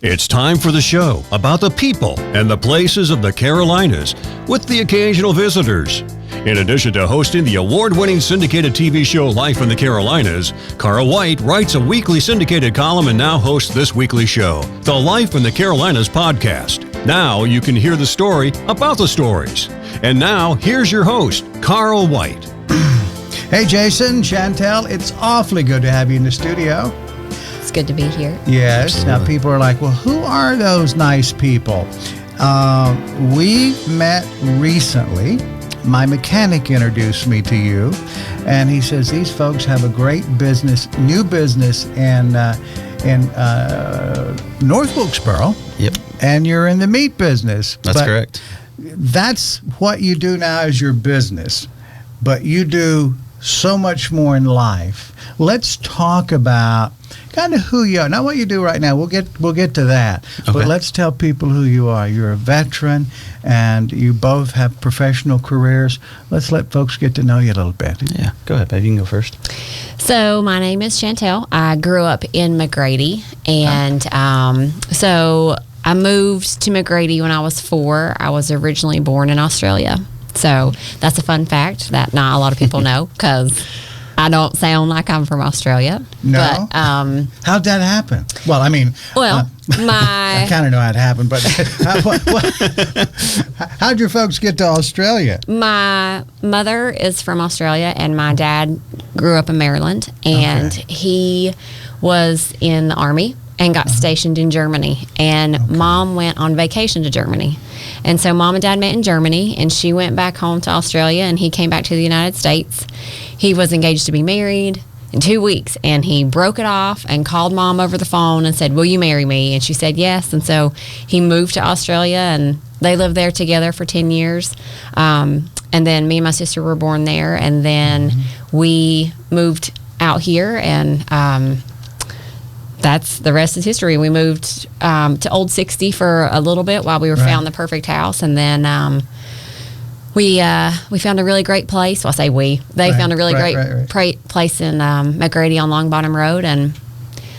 It's time for the show about the people and the places of the Carolinas with the occasional visitors. In addition to hosting the award-winning syndicated TV show Life in the Carolinas, Carl White writes a weekly syndicated column and now hosts this weekly show, the Life in the Carolinas podcast. Now you can hear the story about the stories. And now, here's your host, Carl White. Hey, Jason, Chantel, it's awfully good to have you in the studio. It's good to be here. Yes. Absolutely. Now, people are like, well, who are those nice people? We met recently. My mechanic introduced me to you, and he says these folks have a great business, new business in North Wilkesboro. Yep. And you're in the meat business. That's correct. That's what you do now is your business, but you do so much more in life. Let's talk about kind of who you are, not what you do right now. We'll get to that. Okay. But let's tell people who you are. You're a veteran, and you both have professional careers. Let's let folks get to know you a little bit. Yeah. Go ahead, babe. You can go first. So my name is Chantel. I grew up in McGrady, and so I moved to McGrady when I was 4. I was originally born in Australia. So that's a fun fact that not a lot of people know because I don't sound like I'm from Australia. No? But, How'd that happen? Well, I mean, I kind of know how it happened, but how'd your folks get to Australia? My mother is from Australia, and my dad grew up in Maryland, and he was in the Army and got stationed in Germany. And Mom went on vacation to Germany. And so Mom and Dad met in Germany, and she went back home to Australia, and he came back to the United States. He was engaged to be married in 2 weeks, and he broke it off and called Mom over the phone and said, "Will you marry me?" And she said yes. And so he moved to Australia, and they lived there together for 10 years. And then me and my sister were born there, and then we moved out here, and that's the rest is history. We moved to Old 60 for a little bit while we were found the perfect house, and then we found a really great place. Well, I say we. They found a really great place in McGrady on Long Bottom Road, and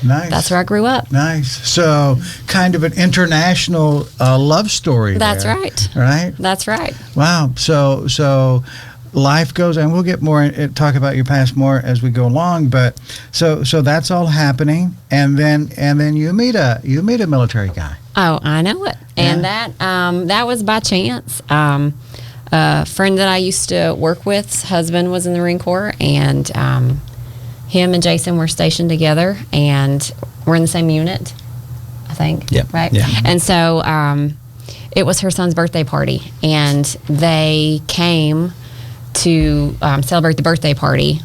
that's where I grew up. Nice. So kind of an international love story. That's there. right. Right? That's right. Wow. So life goes, and we'll get more talk about your past more as we go along. But so that's all happening, and then you meet a military guy. Oh, I know it, and that was by chance. A friend that I used to work with's husband was in the Marine Corps, and him and Jason were stationed together, and we're in the same unit, I think. Yep. Right. Yeah. And so it was her son's birthday party, and they came to celebrate the birthday party.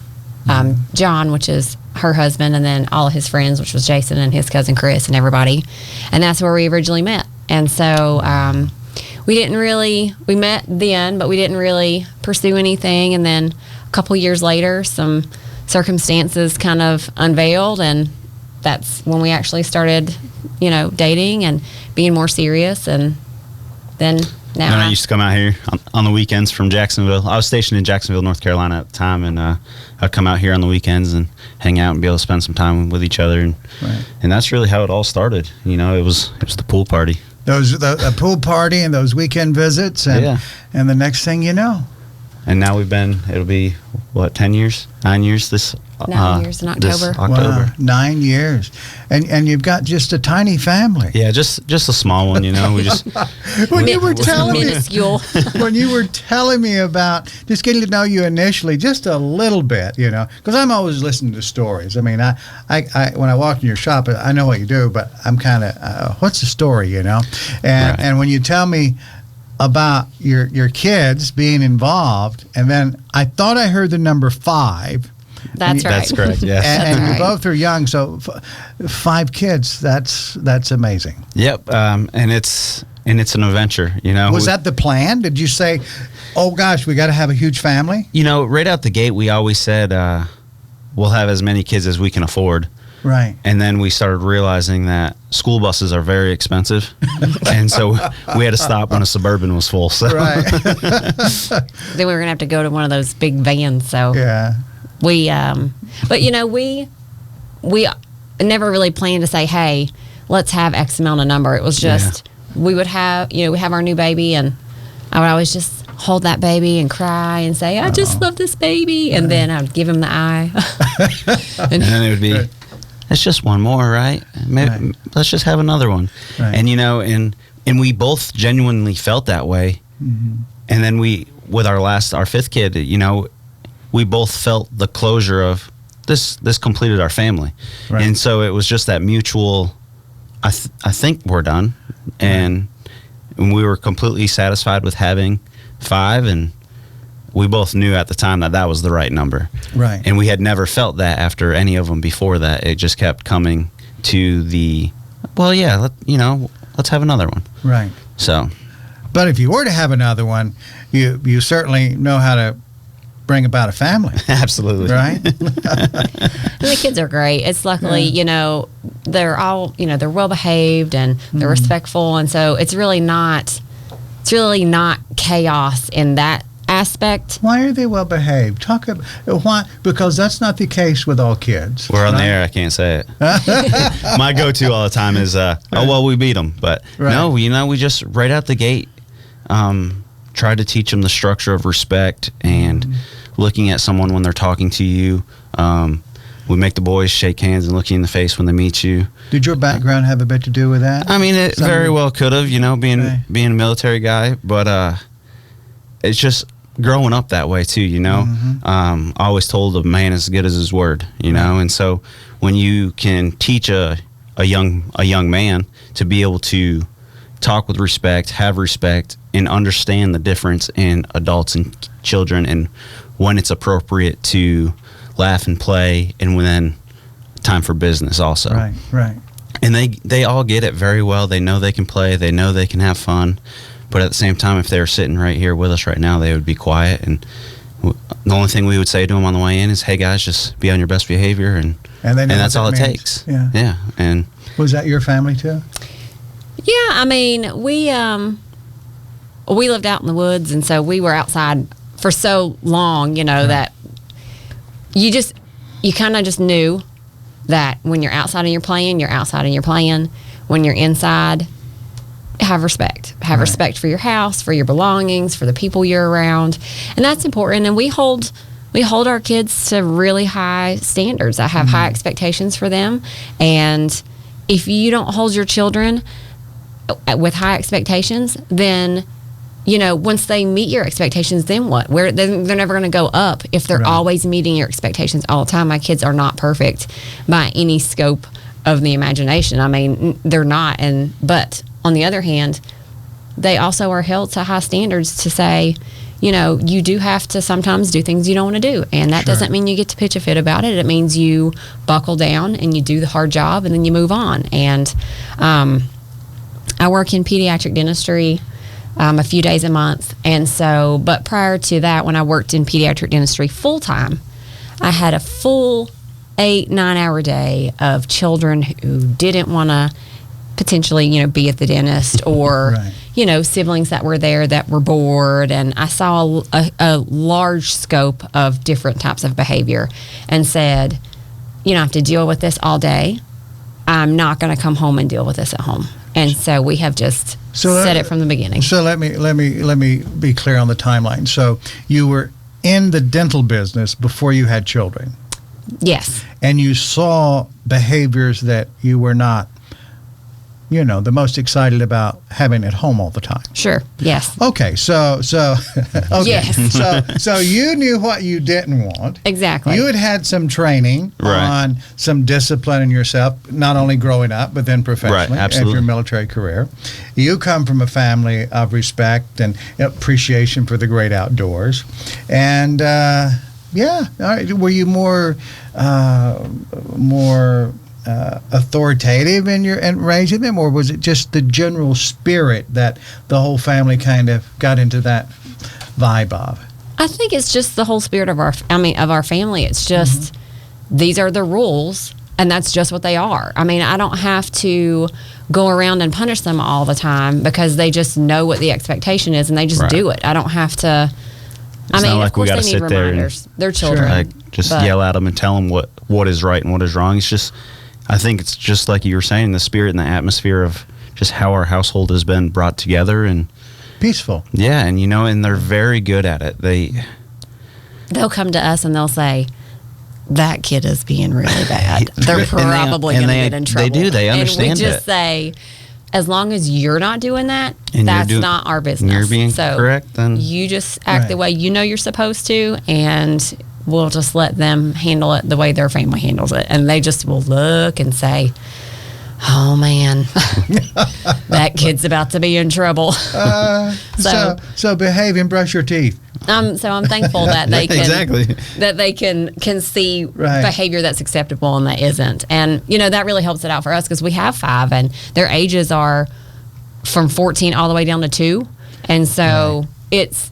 John, which is her husband, and then all of his friends, which was Jason and his cousin Chris and everybody, and that's where we originally met. And so we met then, but we didn't really pursue anything. And then a couple years later, some circumstances kind of unveiled, and that's when we actually started, dating and being more serious. And then now And I used to come out here on the weekends from Jacksonville. I was stationed in Jacksonville, North Carolina at the time, and I'd come out here on the weekends and hang out and be able to spend some time with each other. And that's really how it all started. It was the pool party. The pool party and those weekend visits, and the next thing you know. And now it'll be, 9 years this 9 years in October. This October. Wow, 9 years. And you've got just a tiny family. Yeah, just a small one, We just when you were telling minuscule. when you were telling me about just getting to know you initially, just a little bit, because I'm always listening to stories. I mean, I when I walk in your shop, I know what you do, but I'm kind of what's the story, And when you tell me about your kids being involved, and then I thought I heard the number 5. That's right. That's correct. Yes. And you both are young, so 5 kids. That's amazing. Yep. And it's an adventure. Was that the plan? Did you say, "Oh gosh, we got to have a huge family"? Right out the gate, we always said we'll have as many kids as we can afford. Right. And then we started realizing that school buses are very expensive. And so we had to stop when a Suburban was full. So. Right. Then we were going to have to go to one of those big vans. So yeah. We, but we never really planned to say, hey, let's have X amount of number. It was just, we would have, we have our new baby, and I would always just hold that baby and cry and say, I just love this baby. And then I would give him the eye. And then it would be, it's just one more, right? Maybe, let's just have another one. Right. And, and we both genuinely felt that way. Mm-hmm. And then with our fifth kid, we both felt the closure of this completed our family. Right. And so it was just that mutual, I think we're done. And we were completely satisfied with having 5, and we both knew at the time that was the right number. Right. And we had never felt that after any of them before that. It just kept coming to let's have another one. Right. So. But if you were to have another one, you certainly know how to bring about a family. Absolutely. Right? And the kids are great. It's luckily, they're all, they're well behaved and they're respectful, and so it's really not chaos in that aspect. Why are they well behaved? Talk about why, because that's not the case with all kids. We're on the air. I can't say it. My go-to all the time is, we beat them. But no, we just right out the gate try to teach them the structure of respect and looking at someone when they're talking to you. We make the boys shake hands and look you in the face when they meet you. Did your background have a bit to do with that? I mean, it very well could have, being a military guy, but it's just growing up that way too, I always told a man as good as his word, and so when you can teach a young man to be able to talk with respect, have respect, and understand the difference in adults and children, and when it's appropriate to laugh and play, and when then time for business also. Right. And they all get it very well. They know they can play. They know they can have fun. But at the same time, if they were sitting right here with us right now, they would be quiet. And the only thing we would say to them on the way in is, "Hey guys, just be on your best behavior," and that's all it takes. Yeah. And was that your family too? Yeah, I mean, we lived out in the woods, and so we were outside for so long, that you kind of just knew that when you're outside and you're playing, you're outside and you're playing. When you're inside, have respect. Have respect for your house, for your belongings, for the people you're around, and that's important. And we hold our kids to really high standards. I have high expectations for them, and if you don't hold your children with high expectations, then once they meet your expectations, then what? They're never going to go up if they're always meeting your expectations all the time. My kids are not perfect by any scope of the imagination. I mean, they're not. But on the other hand, they also are held to high standards to say, you do have to sometimes do things you don't want to do. And that doesn't mean you get to pitch a fit about it. It means you buckle down and you do the hard job and then you move on. And I work in pediatric dentistry a few days a month. And so, but prior to that, when I worked in pediatric dentistry full time, I had a full 8-9 hour day of children who didn't want to potentially, be at the dentist, or, siblings that were there that were bored. And I saw a large scope of different types of behavior and said, I have to deal with this all day. I'm not going to come home and deal with this at home. And so we have just said it from the beginning. So let me be clear on the timeline. So you were in the dental business before you had children. Yes. And you saw behaviors that you were not, the most excited about having at home all the time. Sure. Yes. Okay. So okay. Yes. So you knew what you didn't want. Exactly. You had some training on some discipline in yourself, not only growing up, but then professionally after your military career. You come from a family of respect and appreciation for the great outdoors. And all right. Were you more authoritative in raising them, or was it just the general spirit that the whole family kind of got into that vibe of? I think it's just the whole spirit of our family. It's just these are the rules, and that's just what they are. I mean, I don't have to go around and punish them all the time because they just know what the expectation is and they just do it. I don't have to. It's not like of course we got to they need sit there reminders. and They're children. just yell at them and tell them what is right and what is wrong. It's just I think it's just like you were saying, the spirit and the atmosphere of just how our household has been brought together, and peaceful. yeah, and and they're very good at it. They'll come to us and they'll say, that kid is being really bad. They're probably going to get in trouble. They do. They understand and we just it. say, as long as you're not doing that, And that's not our business. You're being so correct, then you just act the Right. way you know you're supposed to, and we'll just let them handle it the way their family handles it. And they just will look and say, oh man, that kid's about to be in trouble. So behave and brush your teeth. So I'm thankful that they can Exactly. that they can see Right. behavior that's acceptable and that isn't. And that really helps it out for us because we have 5 and their ages are from 14 all the way down to 2. And so it's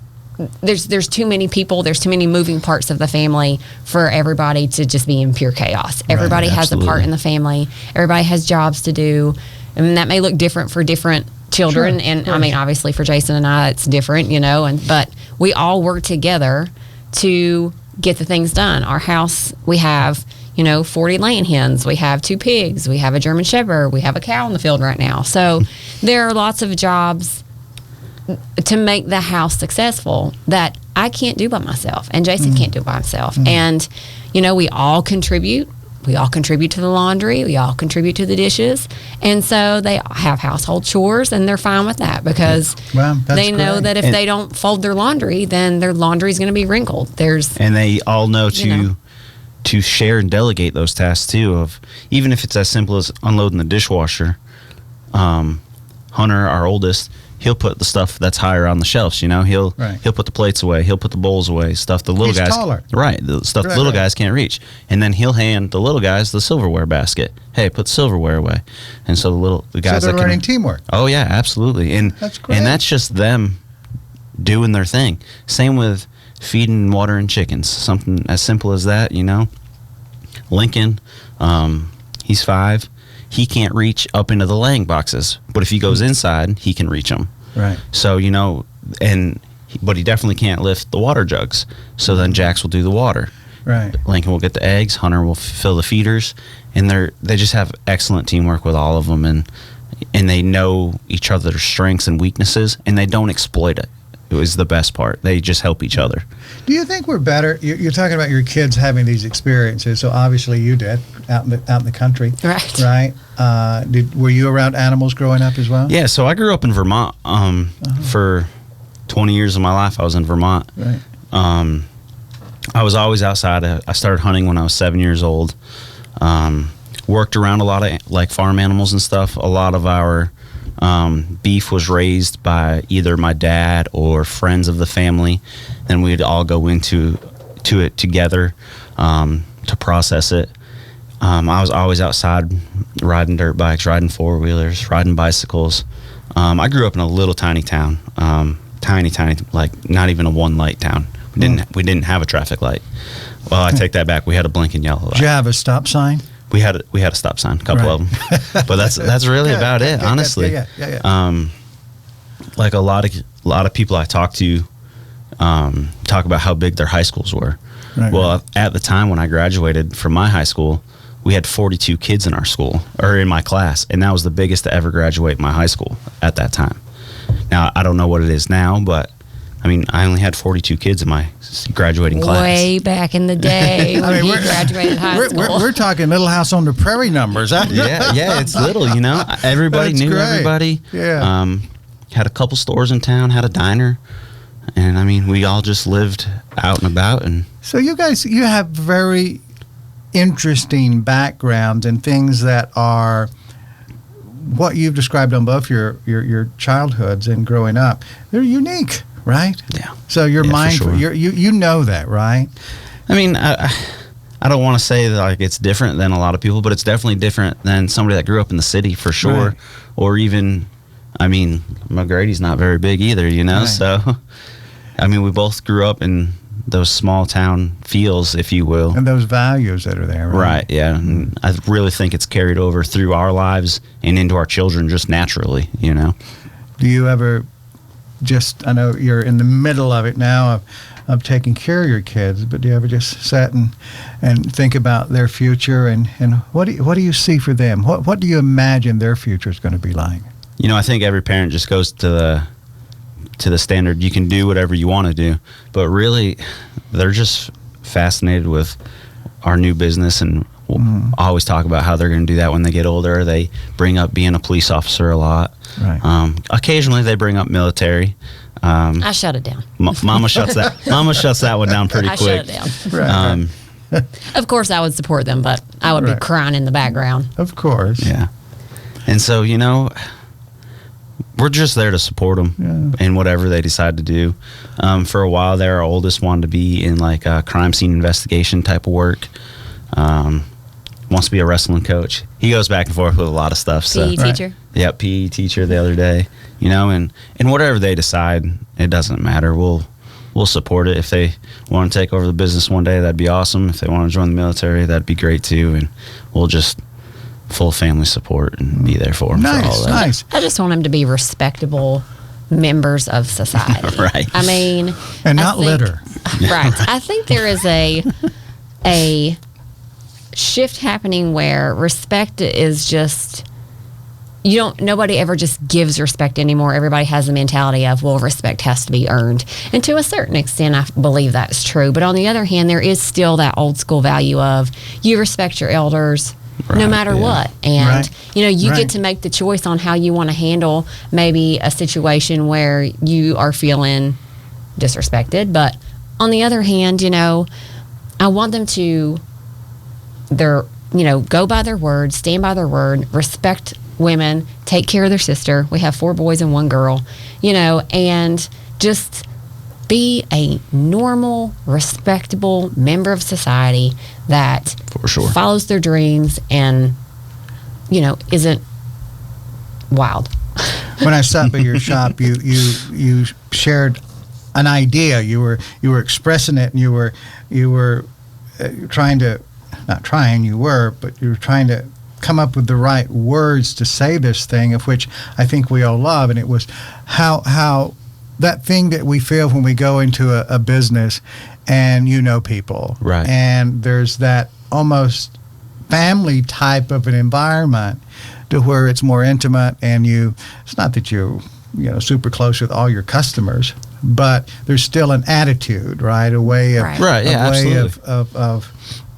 there's too many people, there's too many moving parts of the family for everybody to just be in pure chaos. Everybody has a part absolutely. in the family. Everybody has jobs to do. And that may look different for different children. Sure, And of I mean, course. obviously for Jason and I, it's different, but we all work together to get the things done. Our house, we have, 40 laying hens. We have 2 pigs. We have a German Shepherd. We have a cow in the field right now. So there are lots of jobs to make the house successful that I can't do by myself and Jason can't do by himself. And, we all contribute. We all contribute to the laundry. We all contribute to the dishes. And so they have household chores and they're fine with that because Well, that's they know great. that if And- they don't fold their laundry, then their laundry is going to be wrinkled. And they all know You to share and delegate those tasks too. Of even if it's as simple as unloading the dishwasher. Hunter, our oldest, he'll put the stuff that's higher on the shelves. He'll put the plates away. He'll put the bowls away. Stuff the little He's guys taller. right. The stuff the little Right. guys can't reach. And then he'll hand the little guys the silverware basket. Hey, put the silverware away. And so the guys So they're that learning can, teamwork. Oh yeah, absolutely. And That's great. and that's just them doing their thing. Same with feeding and watering chickens. Something as simple as that, Lincoln, he's 5. He can't reach up into the laying boxes, but if he goes inside, he can reach them. Right. So but he definitely can't lift the water jugs. So then Jax will do the water. Right. Lincoln will get the eggs. Hunter will fill the feeders, and they just have excellent teamwork with all of them, and they know each other's strengths and weaknesses, and they don't exploit it. It was the best part. They just help each other. Do you think we're better? You're talking about your kids having these experiences. So obviously you did out in the country. Right. Right. Were you around animals growing up as well? Yeah, so I grew up in Vermont. For 20 years of my life, I was in Vermont. Right. I was always outside. I started hunting when I was 7 years old. Worked around a lot of like farm animals and stuff. A lot of our beef was raised by either my dad or friends of the family, and we'd all go into it together to process it. I was always outside riding dirt bikes, riding 4-wheelers, riding bicycles. I grew up in a little tiny town, tiny, like not even a 1-light town. We didn't have a traffic light. Well, I take that back. We had a blinking yellow light. Did you have a stop sign? We had a stop sign, a couple Right. of them, but that's really about it, honestly. Yeah. Like a lot of people I talk to talk about how big their high schools were. Right, Well, right. at the time when I graduated from my high school, we had 42 kids in our school or in my class, and that was the biggest to ever graduate my high school at that time. Now I don't know what it is now, but I mean, I only had 42 kids in my graduating class. way back in the day when he graduated high school. We're talking Little House on the Prairie numbers. yeah, it's little, Everybody That's knew great. everybody. Yeah. Had a couple stores in town, had a diner, and I mean, we all just lived out and about. And So you guys, you have very interesting backgrounds and things that are what you've described on both your childhoods and growing up. They're unique, right? yeah, So you're Yeah, for mindful. sure. You know that, right? I mean, I don't want to say that like it's different than a lot of people, but it's definitely different than somebody that grew up in the city for sure, Right. or even, I mean, McGrady's not very big either, Right. So, I mean, we both grew up in those small town feels, if you will. And those values that are there, right? Right, yeah. And I really think it's carried over through our lives and into our children just naturally, Do you ever just, I know you're in the middle of it now of taking care of your kids, but do you ever just sit and think about their future and what do you see for them? What do you imagine their future is going to be like? You know, I think every parent just goes to the standard, you can do whatever you want to do, but really they're just fascinated with our new business, and I always talk about how they're going to do that when they get older. They bring up being a police officer a lot. Right. Occasionally they bring up military. I shut it down. Mama shuts that one down pretty quick. I shut it down. Right. Of course, I would support them, but I would be crying in the background. Of course. Yeah. And so, you know, we're just there to support them in whatever they decide to do. For a while there, our oldest wanted to be in like a crime scene investigation type of work. Wants to be a wrestling coach. He goes back and forth with a lot of stuff. So. PE teacher? Yeah, PE teacher the other day. You know, and whatever they decide, it doesn't matter. We'll support it. If they want to take over the business one day, that'd be awesome. If they want to join the military, that'd be great too. And we'll just full family support and be there for them for all that. Nice. I just want them to be respectable members of society. Right. I mean, And not think- litter. Right. I think there is a shift happening where respect is just nobody ever just gives respect anymore. Everybody has the mentality of, well, respect has to be earned. And to a certain extent, I believe that's true. But on the other hand, there is still that old school value of you respect your elders no Right, matter yeah. what. And, you Right. get to make the choice on how you want to handle maybe a situation where you are feeling disrespected. But on the other hand, I want them to go by their word, stand by their word, respect women, take care of their sister. We have 4 boys and 1 girl, and just be a normal, respectable member of society that For sure. follows their dreams and, isn't wild. When I stopped at your shop, you shared an idea. You were expressing it, and you were trying to come up with the right words to say this thing, of which I think we all love. And it was how that thing that we feel when we go into a business and people. Right. And there's that almost family type of an environment to where it's more intimate, and it's not that you're super close with all your customers, but there's still an attitude, right? A way of, Right. Yeah, a way absolutely.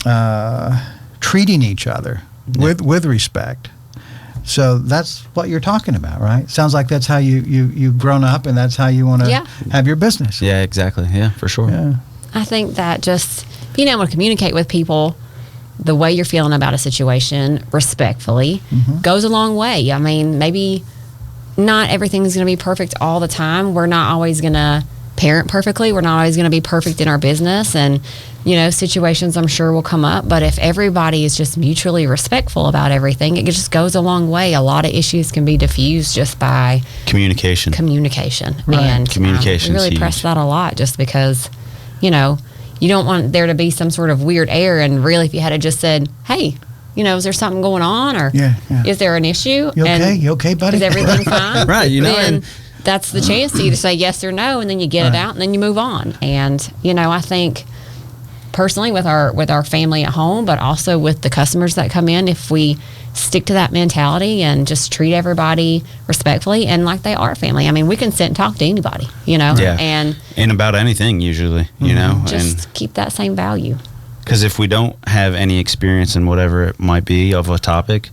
of treating each other with respect. So that's what you're talking about, right? Sounds like that's how you've grown up, and that's how you want to Yeah. have your business. Yeah, exactly. Yeah, for sure. Yeah. I think that just being able to communicate with people the way you're feeling about a situation respectfully goes a long way. I mean, maybe not everything's going to be perfect all the time. We're not always going to parent perfectly. We're not always going to be perfect in our business, and situations I'm sure will come up. But if everybody is just mutually respectful about everything, it just goes a long way. A lot of issues can be diffused just by Communication. Right. And Communication we is really huge. press that a lot, just because you don't want there to be some sort of weird air. And really, if you had just said, hey, is there something going on, or Yeah. is there an issue? You okay? And You okay, buddy? is everything fine? Right, Then and that's the chance to either say yes or no, and then you get it out, and then you move on. And I think personally with our family at home, but also with the customers that come in, if we stick to that mentality and just treat everybody respectfully and like they are family. I mean, we can sit and talk to anybody, Yeah. and about anything usually, just keep that same value. because if we don't have any experience in whatever it might be of a topic,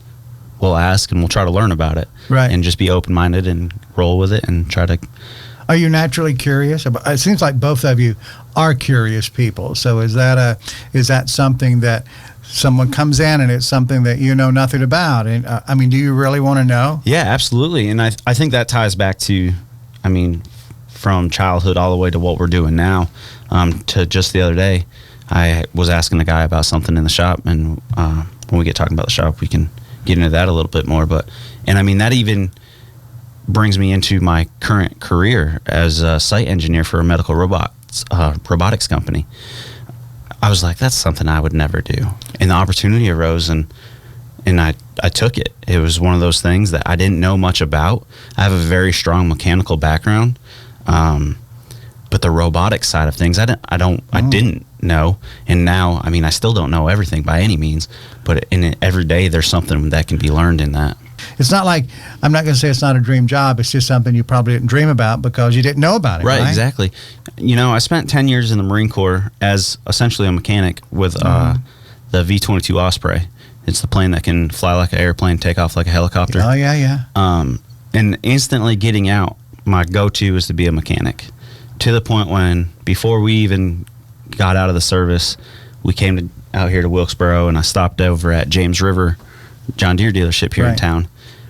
we'll ask and we'll try to learn about it. Right. And just be open-minded and roll with it and try to. Are you naturally curious? It seems like both of you are curious people. So is that something that someone comes in and it's something that you know nothing about? And do you really want to know? Yeah, absolutely. And I think that ties back to, from childhood all the way to what we're doing now. To just the other day, I was asking a guy about something in the shop, and when we get talking about the shop, we can get into that a little bit more. That even brings me into my current career as a site engineer for a medical robotics company. I was like, that's something I would never do. And the opportunity arose, and I took it. It was one of those things that I didn't know much about. I have a very strong mechanical background, But the robotics side of things, I didn't know, and now, I mean, I still don't know everything by any means, but every day there's something that can be learned in that. It's not like, I'm not going to say it's not a dream job. It's just something you probably didn't dream about because you didn't know about it. Right, exactly. You know, I spent 10 years in the Marine Corps as essentially a mechanic with the V-22 Osprey. It's the plane that can fly like an airplane, take off like a helicopter. Oh, yeah. And instantly getting out, my go-to is to be a mechanic. To the point when, before we even got out of the service, we came out here to Wilkesboro, and I stopped over at James River John Deere dealership here in town.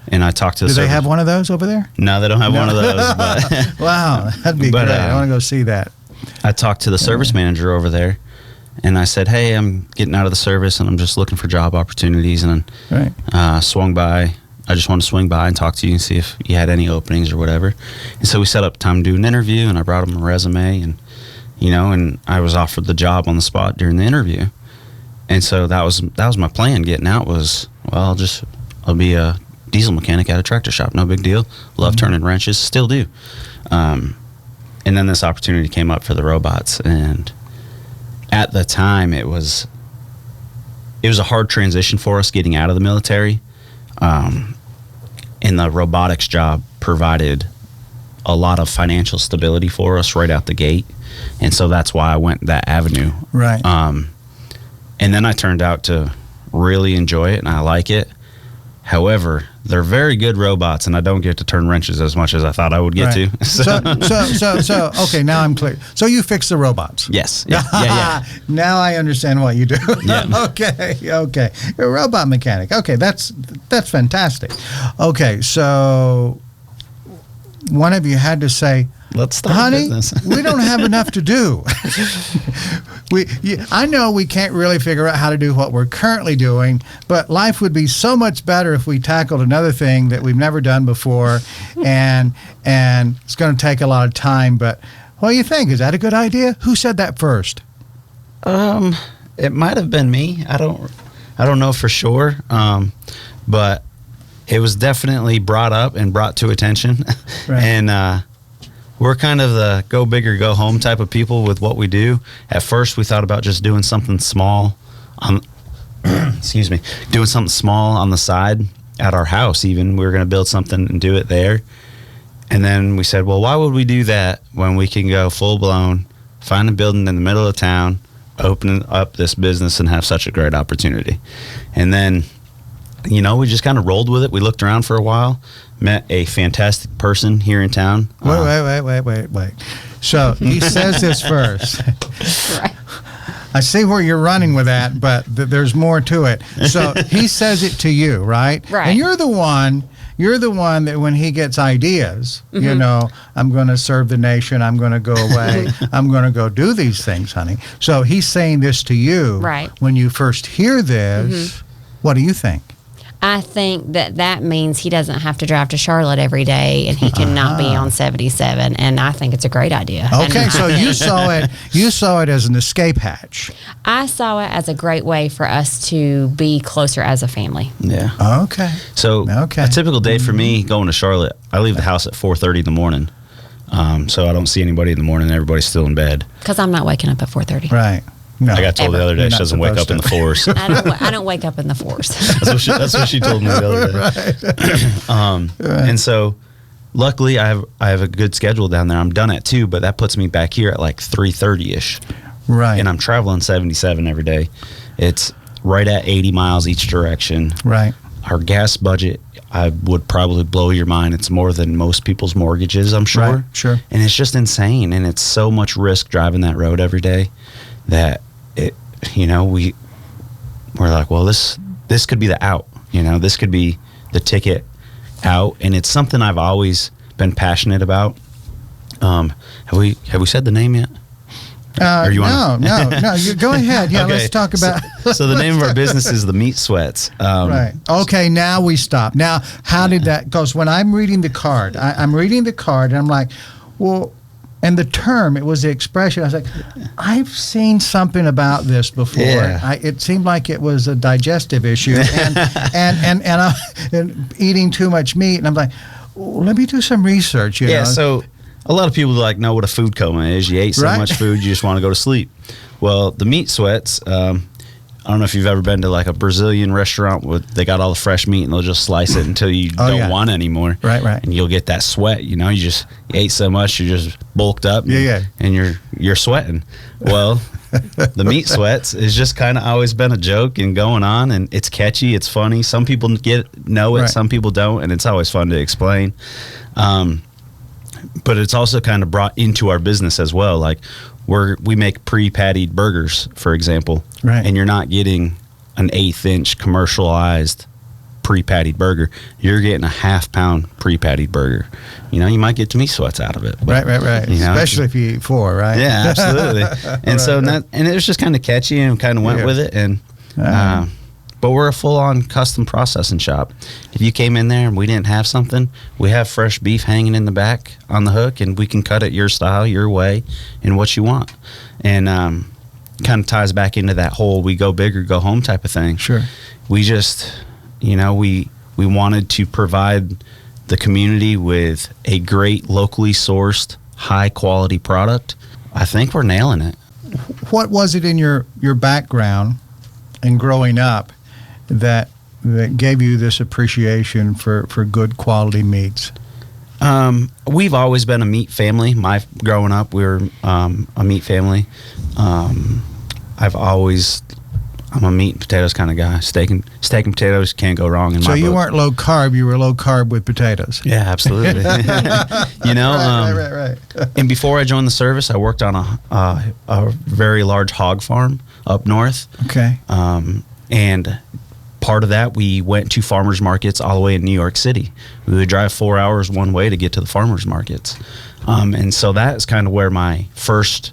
And I talked to the Do they have one of those over there? No, they don't have one of those. But wow, that'd be great. I want to go see that. I talked to the service manager over there, and I said, hey, I'm getting out of the service, and I'm just looking for job opportunities. And swung by. I just wanted to swing by and talk to you and see if you had any openings or whatever. And so we set up time to do an interview, and I brought him a resume, and and I was offered the job on the spot during the interview. And so that was my plan. Getting out was, well, I'll be a diesel mechanic at a tractor shop. No big deal. Love turning wrenches, still do. And then this opportunity came up for the robots, and at the time it was a hard transition for us getting out of the military. And the robotics job provided a lot of financial stability for us right out the gate. And so that's why I went that avenue. Right. And then I turned out to really enjoy it, and I like it. However, they're very good robots, and I don't get to turn wrenches as much as I thought I would get to. So, okay, now I'm clear. So you fix the robots? Yes. Yeah. Now I understand what you do. Yeah. Okay. You're a robot mechanic. Okay, that's fantastic. Okay, so one of you had to say, let's start honey, business. we don't have enough to do. I know we can't really figure out how to do what we're currently doing, but life would be so much better if we tackled another thing that we've never done before, and it's going to take a lot of time. But what do you think? Is that a good idea? Who said that first? It might have been me. I don't know for sure, but it was definitely brought up and brought to attention, Right. And we're kind of the go big or go home type of people with what we do. At first, we thought about just doing something small doing something small on the side at our house. Even we were going to build something and do it there. And then we said, well, why would we do that when we can go full blown, find a building in the middle of town, open up this business, and have such a great opportunity? And then, we just kind of rolled with it. We looked around for a while, met a fantastic person here in town. Wait. So he says this first. Right. I see where you're running with that, but there's more to it. So he says it to you, right? Right. And you're the one that when he gets ideas, I'm going to serve the nation, I'm going to go away, I'm going to go do these things, honey. So he's saying this to you. Right. When you first hear this, what do you think? I think that means he doesn't have to drive to Charlotte every day, and he can not be on 77. And I think it's a great idea. Okay, so you saw it as an escape hatch. I saw it as a great way for us to be closer as a family. Yeah. Okay. So a typical day for me going to Charlotte, I leave the house at 4:30 in the morning. So I don't see anybody in the morning. Everybody's still in bed. Because I'm not waking up at 4:30. Right. No, I got told the other day she doesn't wake up in the fours. I don't wake up in the fours. That's what she told me the other day. Right. And so, luckily, I have a good schedule down there. I'm done at 2, but that puts me back here at like 3:30ish. Right. And I'm traveling 77 every day. It's right at 80 miles each direction. Right. Our gas budget, I would probably blow your mind. It's more than most people's mortgages, I'm sure. Right. Sure. And it's just insane. And it's so much risk driving that road every day that we're like, well, this could be the out. This could be the ticket out. And it's something I've always been passionate about. Have we said the name yet? No. You go ahead. Yeah, okay. Let's talk about. So the name of our business is the Meat Sweats. Right. Okay. Now we stop. Now, how did that? Because when I'm reading the card, I'm reading the card, and I'm like, well, and the term, it was the expression. I was like, I've seen something about this before. Yeah. It seemed like it was a digestive issue, and eating too much meat, and I'm like, well, let me do some research. So a lot of people like know what a food coma is. You ate so Right. much food, you just want to go to sleep. Well, the meat sweats. I don't know if you've ever been to like a Brazilian restaurant where they got all the fresh meat and they'll just slice it until you Oh, don't yeah. want anymore. Right. And you'll get that sweat. You know, you ate so much, you're just bulked up. Yeah. And you're sweating. Well, the meat sweats has just kind of always been a joke and going on, and it's catchy, it's funny. Some people know it, Right. some people don't, and it's always fun to explain. But it's also kind of brought into our business as well. Like we make pre-pattied burgers, for example, Right. and you're not getting an 1/8 inch commercialized pre-pattied burger. You're getting a 1/2 pound pre-pattied burger. You know, you might get meat sweats out of it. But, Right. you know, Especially if you eat 4, right? yeah, absolutely. And so and it was just kind of catchy and kind of went Yeah. with it. And right. but we're a full-on custom processing shop. If you came in there and we didn't have something, we have fresh beef hanging in the back on the hook, and we can cut it your style, your way, and what you want. And kind of ties back into that whole we go big or go home type of thing. Sure. We just, you know, we wanted to provide the community with a great locally sourced, high quality product. I think we're nailing it. What was it in your background and growing up that gave you this appreciation for good quality meats? We've always been a meat family. Growing up, we were a meat family. I'm a meat and potatoes kind of guy. Steak and potatoes can't go wrong in my So you book. weren't low carb, you were low carb with potatoes. Yeah, absolutely. You know, Right. and before I joined the service, I worked on a very large hog farm up north. Okay. And part of that, we went to farmers markets all the way in New York City. We would drive 4 hours one way to get to the farmers markets. And so that is kind of where my first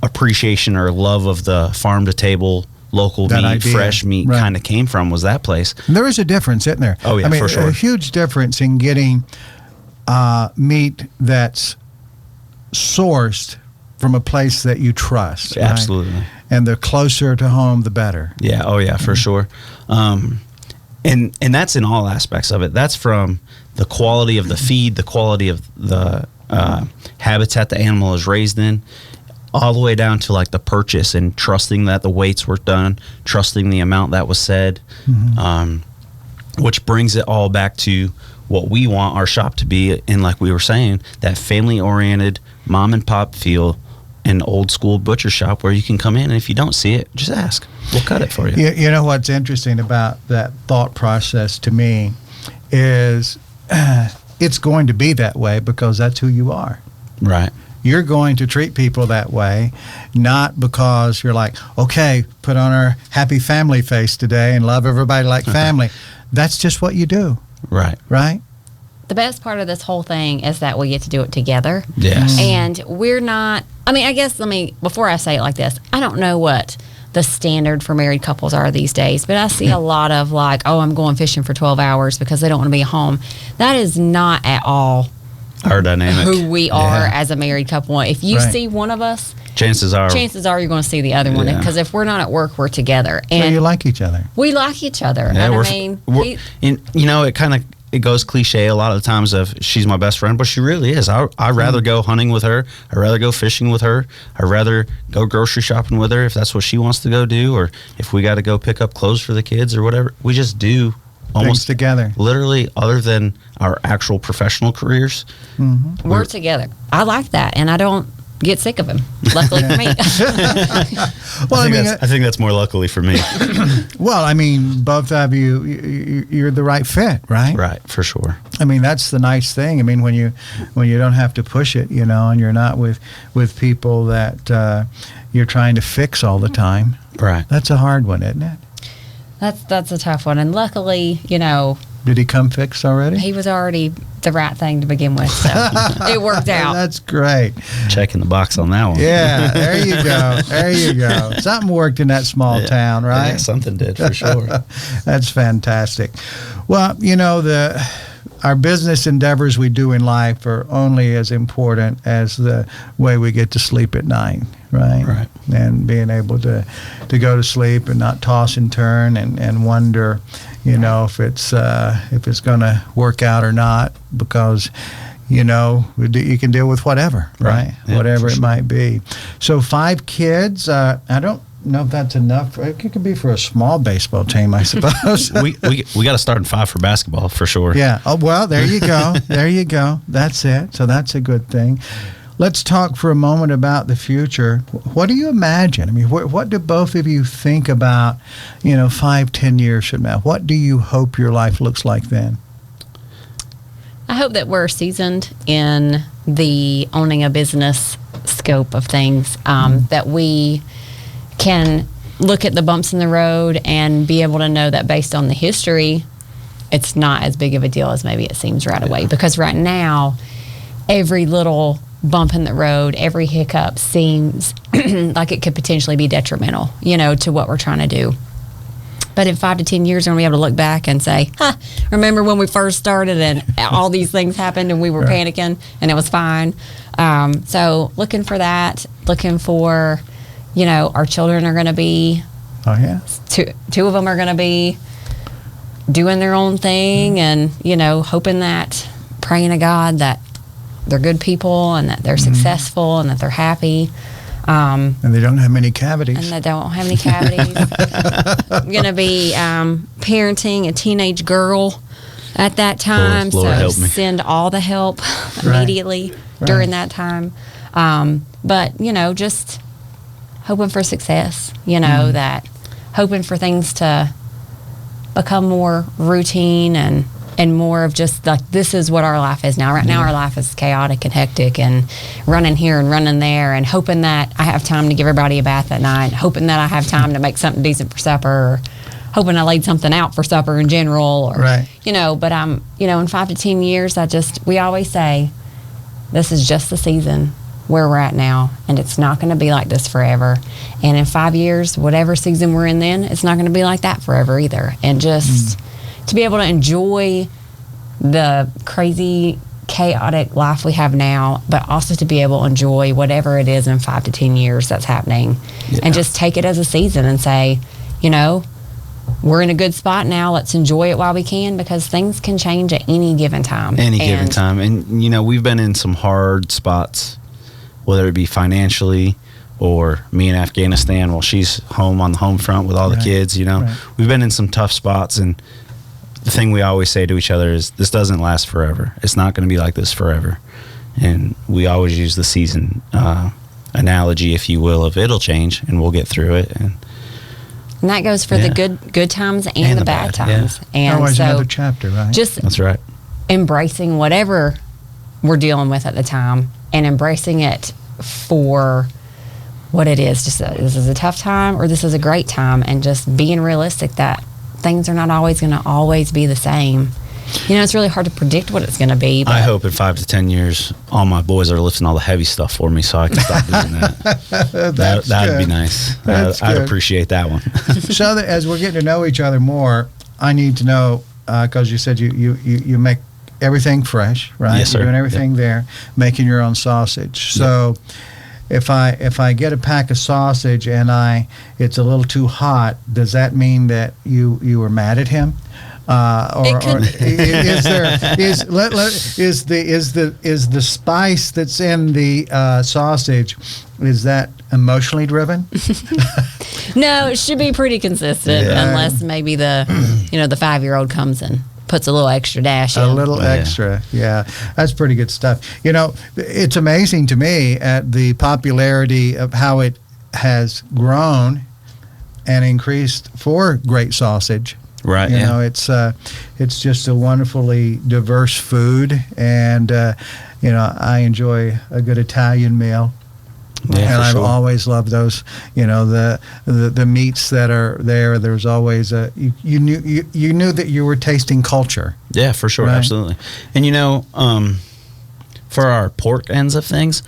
appreciation or love of the farm to table, local That meat, idea. fresh meat Right. kind of came from, was that place. And there is a difference, isn't there? Oh, yeah, I mean, for sure. a huge difference in getting meat that's sourced from a place that you trust. right? Absolutely. And the closer to home, the better. Yeah. Oh, yeah, for sure. And that's in all aspects of it. That's from the quality of the feed, the quality of the habitat the animal is raised in, all the way down to like the purchase and trusting that the weights were done, trusting the amount that was said, which brings it all back to what we want our shop to be. And like we were saying, that family-oriented mom and pop feel, an old school butcher shop where you can come in, and if you don't see it, just ask. We'll cut it for you. You know what's interesting about that thought process to me is it's going to be that way because that's who you are. Right. You're going to treat people that way, not because you're like, okay, put on our happy family face today and love everybody like family. That's just what you do, Right. right? The best part of this whole thing is that we get to do it together. Yes. And we're not, I mean, I guess, before I say it like this, I don't know what the standard for married couples are these days, but I see a lot of like, oh, I'm going fishing for 12 hours because they don't want to be home. That is not at all Our dynamic. who we are Yeah. as a married couple. If you Right. see one of us, Chances are. chances are you're going to see the other one, Yeah. because if we're not at work, we're together. So And you like each other. we like each other. Yeah, and we're- I mean, we're- and, you know, it goes cliche a lot of the times of she's my best friend, but she really is. I'd rather go hunting with her. I'd rather go fishing with her. I'd rather go grocery shopping with her if that's what she wants to go do, or if we got to go pick up clothes for the kids or whatever. We just do Things almost together. literally, other than our actual professional careers. we're together. I like that, and I don't get sick of him. Luckily for me. Well, I think that's more luckily for me. Both of you're the right fit, right? Right, for sure. I mean, that's the nice thing. I mean, when you don't have to push it, you know, and you're not with people that you're trying to fix all the time. Right. That's a hard one, isn't it? That's a tough one. And luckily, you know, Did he come fixed already? he was already the right thing to begin with, so it worked out. That's great. Checking the box on that one. Yeah, there you go. There you go. Something worked in that small town, right? Yeah, something did for sure. That's fantastic. Well, you know, our business endeavors we do in life are only as important as the way we get to sleep at night, right? Right. And being able to go to sleep and not toss and turn and wonder, you know, if it's going to work out or not, because you know, you can deal with whatever, right? Yeah, Whatever it sure. might be. So 5 kids. I don't know if that's enough. It could be for a small baseball team, I suppose. we got to start in 5 for basketball for sure. Yeah. Oh, well, there you go. There you go. That's it. So that's a good thing. Let's talk for a moment about the future. What do you imagine? I mean, what do both of you think about, 5-10 years from now? What do you hope your life looks like then? I hope that we're seasoned in the owning a business scope of things, that we can look at the bumps in the road and be able to know that based on the history, it's not as big of a deal as maybe it seems right away. Because right now, every little bump in the road, every hiccup seems like it could potentially be detrimental, to what we're trying to do. But in 5 to 10 years, we're going to be able to look back and say, remember when we first started and all these things happened and we were panicking and it was fine. So looking for that, looking for, our children are going to be, two of them are going to be doing their own thing and, hoping that, praying to God that they're good people and that they're successful and that they're happy. And they don't have many cavities. And they don't have any cavities. I'm going to be parenting a teenage girl at that time. Lord help me. Send all the help immediately during that time. But, just hoping for success, that hoping for things to become more routine and more of just like, this is what our life is now. Right now, our life is chaotic and hectic and running here and running there and hoping that I have time to give everybody a bath at night, hoping that I have time to make something decent for supper, or hoping I laid something out for supper in general, or, but in 5 to 10 years, we always say, this is just the season where we're at now, and it's not going to be like this forever. And in 5 years, whatever season we're in then, it's not going to be like that forever either. And just to be able to enjoy the crazy, chaotic life we have now, but also to be able to enjoy whatever it is in 5 to 10 years that's happening, and just take it as a season and say, we're in a good spot now. Let's enjoy it while we can, because things can change at any given time. And, we've been in some hard spots, whether it be financially or me in Afghanistan while she's home on the home front with all the kids, We've been in some tough spots, and the thing we always say to each other is, this doesn't last forever. It's not going to be like this forever. And we always use the season analogy, if you will, of it'll change and we'll get through it. And that goes for the good times and the bad times. And always so another chapter, right? That's right. Embracing whatever we're dealing with at the time and embracing it for what it is. Just this is a tough time or this is a great time, and just being realistic that things are not always going to always be the same. It's really hard to predict what it's going to be. But I hope in 5 to 10 years, all my boys are lifting all the heavy stuff for me so I can stop doing that. That'd be nice. I'd appreciate that one. So that as we're getting to know each other more, I need to know, because you said you make everything fresh, right? Yes, sir. You're doing everything there, making your own sausage. So if I get a pack of sausage and it's a little too hot, does that mean that you were mad at him? Or is the spice that's in the sausage, is that emotionally driven? No, it should be pretty consistent, unless maybe the 5-year-old comes and puts a little extra dash in. A little extra, yeah. That's pretty good stuff. It's amazing to me at the popularity of how it has grown and increased for great sausage. Right. It's just a wonderfully diverse food, and I enjoy a good Italian meal. Yeah, and I've sure. always loved those. The meats that are there. There's always you knew that you were tasting culture. Yeah, for sure, right? Absolutely. And for our pork ends of things,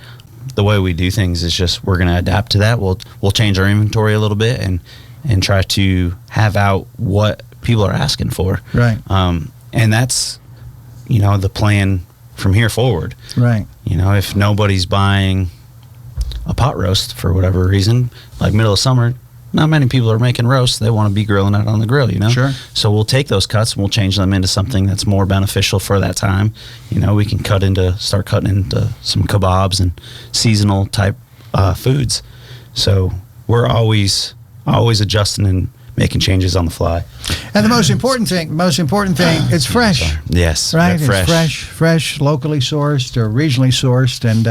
the way we do things is just we're going to adapt to that. We'll change our inventory a little bit and try to have out what people are asking for. Right. And that's the plan from here forward. Right. If nobody's buying a pot roast for whatever reason, like middle of summer, not many people are making roast. They want to be grilling it on the grill, Sure. So we'll take those cuts and we'll change them into something that's more beneficial for that time. We can start cutting into some kebabs and seasonal type foods. So we're always adjusting and making changes on the fly. And the most important thing, it's fresh. Yes, Right? fresh. It's fresh, locally sourced or regionally sourced, and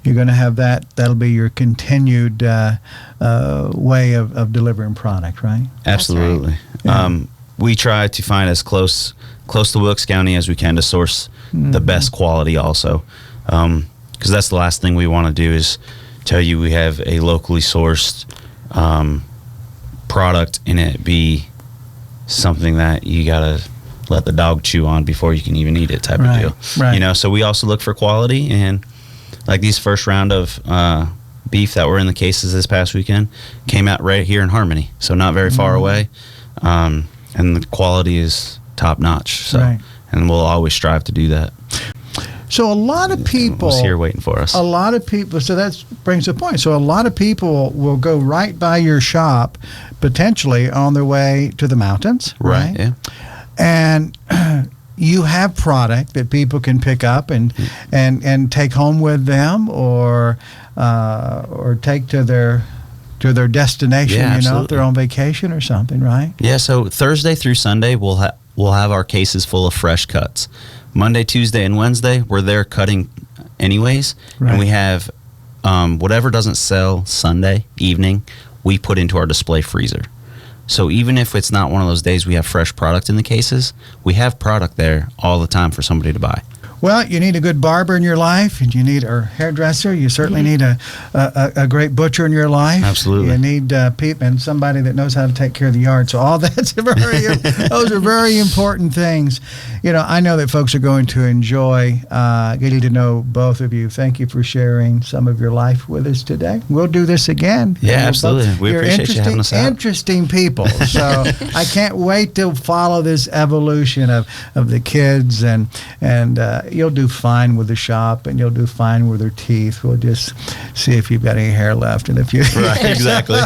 you're going to have that. That'll be your continued way of delivering product, right? Absolutely. Yeah. We try to find as close to Wilkes County as we can to source the best quality also. Because that's the last thing we want to do is tell you we have a locally sourced product and it be something that you got to let the dog chew on before you can even eat it type of deal. Right. So we also look for quality, and like these first round of beef that were in the cases this past weekend came out right here in Harmony, so not very far away, and the quality is top notch. So, Right. and we'll always strive to do that. So a lot of people It's here waiting for us. A lot of people. So that brings a point. So a lot of people will go right by your shop, potentially on their way to the mountains, right? Yeah. And you have product that people can pick up and take home with them, or take to their destination. Yeah, if they're absolutely. on vacation or something, right? Yeah, so Thursday through Sunday, we'll have our cases full of fresh cuts. Monday, Tuesday, and Wednesday, we're there cutting anyways. Right. And we have whatever doesn't sell Sunday evening, we put into our display freezer. So even if it's not one of those days we have fresh product in the cases, we have product there all the time for somebody to buy. Well, you need a good barber in your life, and you need a hairdresser. You certainly need a great butcher in your life. Absolutely. You need people and somebody that knows how to take care of the yard. So all that's those are very important things. I know that folks are going to enjoy getting to know both of you. Thank you for sharing some of your life with us today. We'll do this again. Yeah, absolutely. We You're appreciate you having us out. interesting people. So I can't wait to follow this evolution of the kids, and you'll do fine with the shop, and you'll do fine with their teeth. We'll just see if you've got any hair left in the future. Right, exactly.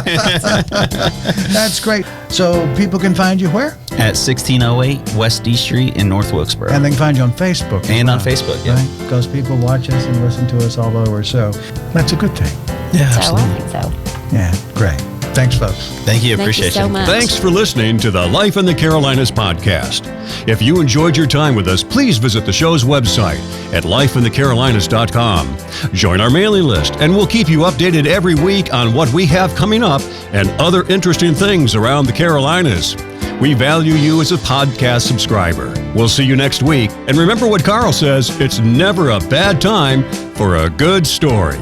That's great. So people can find you where? At 1608 West D Street in North Wilkesboro. And they can find you on Facebook. And on Facebook, yeah. Right? Because people watch us and listen to us all over. So that's a good thing. Yeah, So I absolutely. think so. Yeah, great. Thanks, folks. Thank you. Thank Appreciate you so much. Thanks for listening to the Life in the Carolinas podcast. If you enjoyed your time with us, please visit the show's website at lifeinthecarolinas.com. Join our mailing list, and we'll keep you updated every week on what we have coming up and other interesting things around the Carolinas. We value you as a podcast subscriber. We'll see you next week. And remember what Carl says, it's never a bad time for a good story.